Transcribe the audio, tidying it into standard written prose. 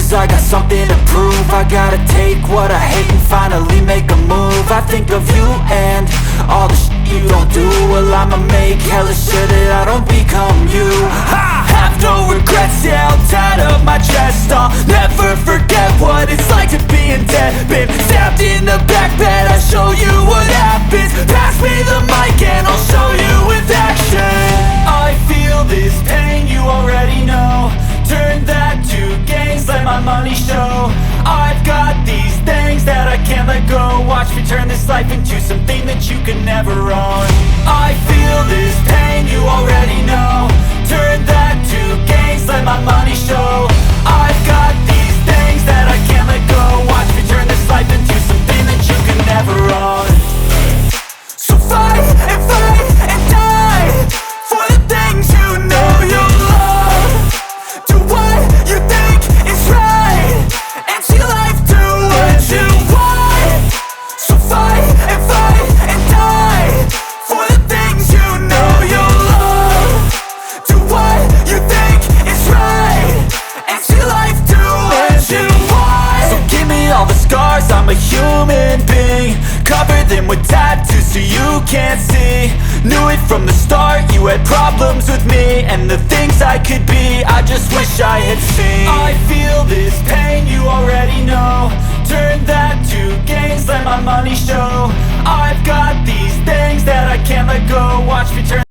lose, I got something to prove. I gotta take what I hate and finally make a move. I think of you and all the shit you don't do. Well, I'ma make hella sure that I don't become you. I have no regrets, yeah, I'll tie up my chest. I'll never forget what it's like to be in debt. Been stabbed in the back bed, I'll show you what happens. Pass me the mic and I'll show you with action. I feel this pain, you already know. Turn that to gains, let my money show. I've got these things that I can't let go. Watch me turn this life into something that you can never own. I feel this pain, you already know. Turn that to gains, let my money show. I've got these things that I can't let go. Watch me turn this life into something that you can never own. So fight and die for the things you know you love. Do what you think is right and see life do what you want. So fight and die for the things you know you love. Do what you think is right and see life do what you want. So give me all the scars, I'm a human being. Cover them with tattoos so you can't see. Knew it from the start, you had problems with me and the things I could be, I just wish I had seen. I feel this pain, you already know. Turn that to gains, let my money show. I've got these things that I can't let go. Watch me turn